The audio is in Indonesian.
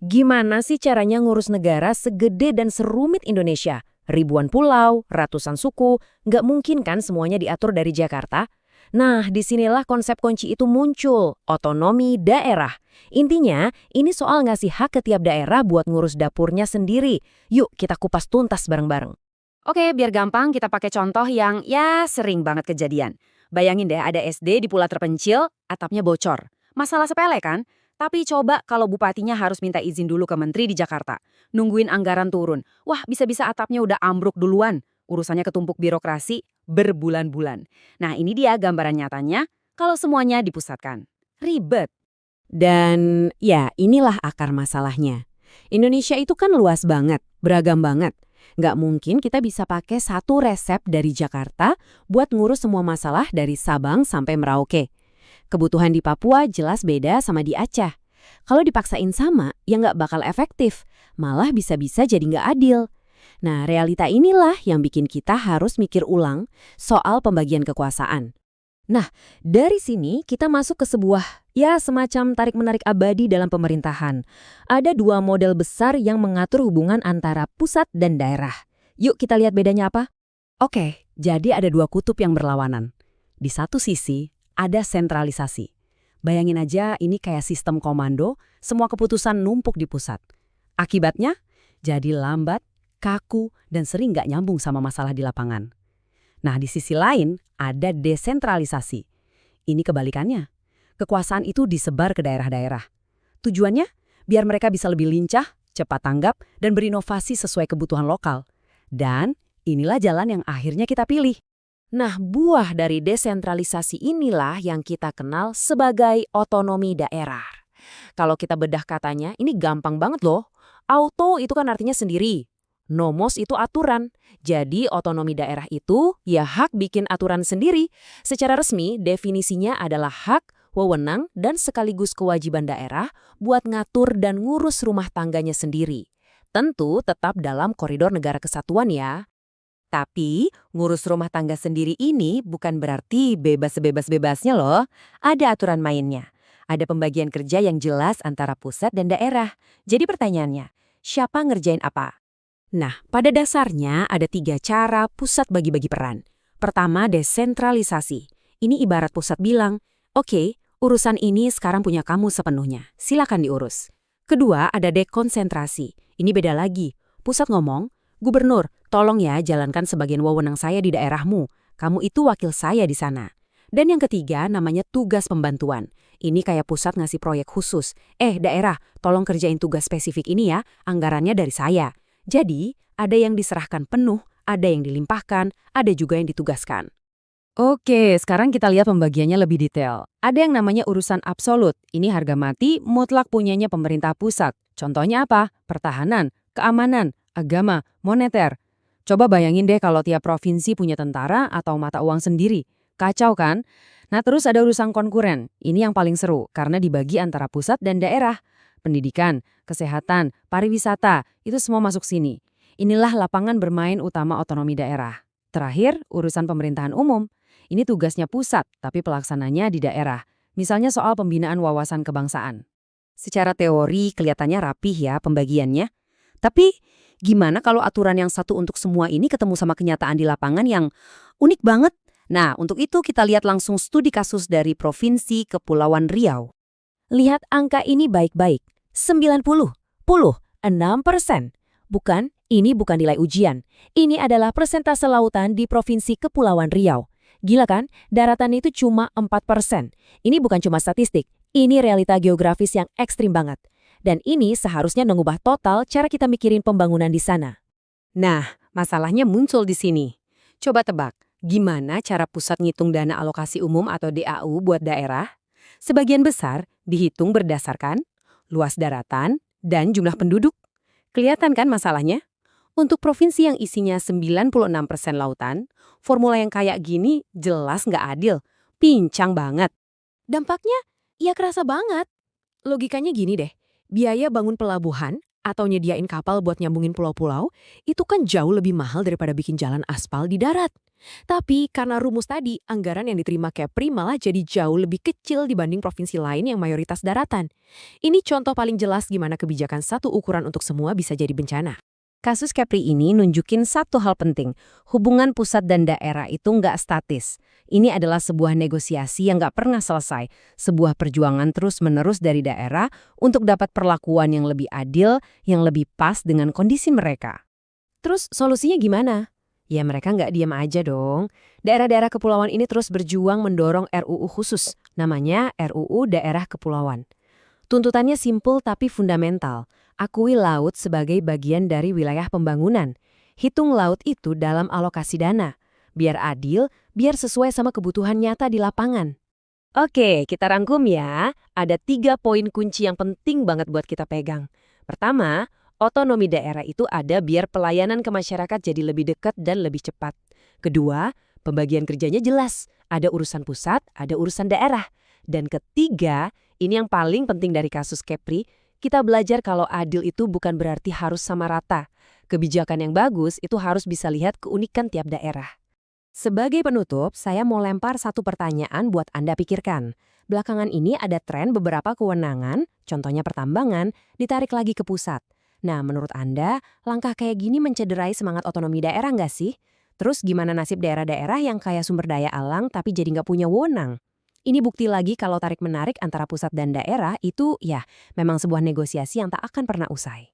Gimana sih caranya ngurus negara segede dan serumit Indonesia? Ribuan pulau, ratusan suku, nggak mungkin kan semuanya diatur dari Jakarta? Nah, disinilah konsep kunci itu muncul, otonomi daerah. Intinya, ini soal ngasih hak ke tiap daerah buat ngurus dapurnya sendiri. Yuk, kita kupas tuntas bareng-bareng. Oke, biar gampang kita pakai contoh yang ya sering banget kejadian. Bayangin deh ada SD di pulau terpencil, atapnya bocor. Masalah sepele kan? Tapi coba kalau bupatinya harus minta izin dulu ke menteri di Jakarta. Nungguin anggaran turun. Wah, bisa-bisa atapnya udah ambruk duluan. Urusannya ketumpuk birokrasi berbulan-bulan. Nah, ini dia gambaran nyatanya kalau semuanya dipusatkan. Ribet. Dan ya inilah akar masalahnya. Indonesia itu kan luas banget, beragam banget. Nggak mungkin kita bisa pakai satu resep dari Jakarta buat ngurus semua masalah dari Sabang sampai Merauke. Kebutuhan di Papua jelas beda sama di Aceh. Kalau dipaksain sama, ya nggak bakal efektif. Malah bisa-bisa jadi nggak adil. Nah, realita inilah yang bikin kita harus mikir ulang soal pembagian kekuasaan. Dari sini kita masuk ke sebuah semacam tarik-menarik abadi dalam pemerintahan. Ada dua model besar yang mengatur hubungan antara pusat dan daerah. Yuk kita lihat bedanya apa? Oke, jadi ada dua kutub yang berlawanan. Di satu sisi, ada sentralisasi. Bayangin aja ini kayak sistem komando, semua keputusan numpuk di pusat. Akibatnya, jadi lambat, kaku, dan sering nggak nyambung sama masalah di lapangan. Nah, di sisi lain, ada desentralisasi. Ini kebalikannya. Kekuasaan itu disebar ke daerah-daerah. Tujuannya, biar mereka bisa lebih lincah, cepat tanggap, dan berinovasi sesuai kebutuhan lokal. Dan inilah jalan yang akhirnya kita pilih. Nah, buah dari desentralisasi inilah yang kita kenal sebagai otonomi daerah. Kalau kita bedah katanya, ini gampang banget loh. Auto itu kan artinya sendiri. Nomos itu aturan. Jadi otonomi daerah itu ya hak bikin aturan sendiri. Secara resmi, definisinya adalah hak, wewenang, dan sekaligus kewajiban daerah buat ngatur dan ngurus rumah tangganya sendiri. Tentu tetap dalam koridor negara kesatuan ya. Tapi, ngurus rumah tangga sendiri ini bukan berarti bebas sebebas-bebasnya loh. Ada aturan mainnya. Ada pembagian kerja yang jelas antara pusat dan daerah. Jadi pertanyaannya, siapa ngerjain apa? Nah, pada dasarnya ada 3 cara pusat bagi-bagi peran. Pertama, desentralisasi. Ini ibarat pusat bilang, oke, urusan ini sekarang punya kamu sepenuhnya. Silakan diurus. Kedua, ada dekonsentrasi. Ini beda lagi. Pusat ngomong, Gubernur, tolong ya jalankan sebagian wewenang saya di daerahmu. Kamu itu wakil saya di sana. Dan yang ketiga namanya tugas pembantuan. Ini kayak pusat ngasih proyek khusus. Daerah, tolong kerjain tugas spesifik ini ya, anggarannya dari saya. Jadi, ada yang diserahkan penuh, ada yang dilimpahkan, ada juga yang ditugaskan. Oke, sekarang kita lihat pembagiannya lebih detail. Ada yang namanya urusan absolut. Ini harga mati mutlak punyanya pemerintah pusat. Contohnya apa? Pertahanan, keamanan, agama, moneter. Coba bayangin deh kalau tiap provinsi punya tentara atau mata uang sendiri. Kacau kan? Nah, terus ada urusan konkuren. Ini yang paling seru karena dibagi antara pusat dan daerah. Pendidikan, kesehatan, pariwisata, itu semua masuk sini. Inilah lapangan bermain utama otonomi daerah. Terakhir, urusan pemerintahan umum. Ini tugasnya pusat, tapi pelaksananya di daerah. Misalnya soal pembinaan wawasan kebangsaan. Secara teori kelihatannya rapih ya pembagiannya. Tapi gimana kalau aturan yang satu untuk semua ini ketemu sama kenyataan di lapangan yang unik banget? Nah, untuk itu kita lihat langsung studi kasus dari Provinsi Kepulauan Riau. Lihat angka ini baik-baik. 90, 6%. Bukan, ini bukan nilai ujian. Ini adalah persentase lautan di Provinsi Kepulauan Riau. Gila kan? Daratan itu cuma 4%. Ini bukan cuma statistik. Ini realita geografis yang ekstrim banget. Dan ini seharusnya mengubah total cara kita mikirin pembangunan di sana. Nah, masalahnya muncul di sini. Coba tebak, gimana cara pusat ngitung dana alokasi umum atau DAU buat daerah? Sebagian besar dihitung berdasarkan luas daratan dan jumlah penduduk. Kelihatan kan masalahnya? Untuk provinsi yang isinya 96% lautan, formula yang kayak gini jelas nggak adil, pincang banget. Dampaknya ya kerasa banget. Logikanya gini deh, biaya bangun pelabuhan atau nyediain kapal buat nyambungin pulau-pulau, itu kan jauh lebih mahal daripada bikin jalan aspal di darat. Tapi karena rumus tadi, anggaran yang diterima Kepri malah jadi jauh lebih kecil dibanding provinsi lain yang mayoritas daratan. Ini contoh paling jelas gimana kebijakan satu ukuran untuk semua bisa jadi bencana. Kasus Kepri ini nunjukin satu hal penting. Hubungan pusat dan daerah itu nggak statis. Ini adalah sebuah negosiasi yang nggak pernah selesai. Sebuah perjuangan terus-menerus dari daerah untuk dapat perlakuan yang lebih adil, yang lebih pas dengan kondisi mereka. Terus solusinya gimana? Ya mereka nggak diam aja dong. Daerah-daerah kepulauan ini terus berjuang mendorong RUU khusus, namanya RUU Daerah Kepulauan. Tuntutannya simpel tapi fundamental. Akui laut sebagai bagian dari wilayah pembangunan. Hitung laut itu dalam alokasi dana. Biar adil, biar sesuai sama kebutuhan nyata di lapangan. Oke, kita rangkum ya. Ada 3 poin kunci yang penting banget buat kita pegang. Pertama, otonomi daerah itu ada biar pelayanan ke masyarakat jadi lebih dekat dan lebih cepat. Kedua, pembagian kerjanya jelas. Ada urusan pusat, ada urusan daerah. Dan ketiga, ini yang paling penting dari kasus Kepri, kita belajar kalau adil itu bukan berarti harus sama rata. Kebijakan yang bagus itu harus bisa lihat keunikan tiap daerah. Sebagai penutup, saya mau lempar satu pertanyaan buat Anda pikirkan. Belakangan ini ada tren beberapa kewenangan, contohnya pertambangan, ditarik lagi ke pusat. Nah, menurut Anda, langkah kayak gini mencederai semangat otonomi daerah nggak sih? Terus gimana nasib daerah-daerah yang kaya sumber daya alam tapi jadi nggak punya wewenang? Ini bukti lagi kalau tarik-menarik antara pusat dan daerah itu, ya, memang sebuah negosiasi yang tak akan pernah usai.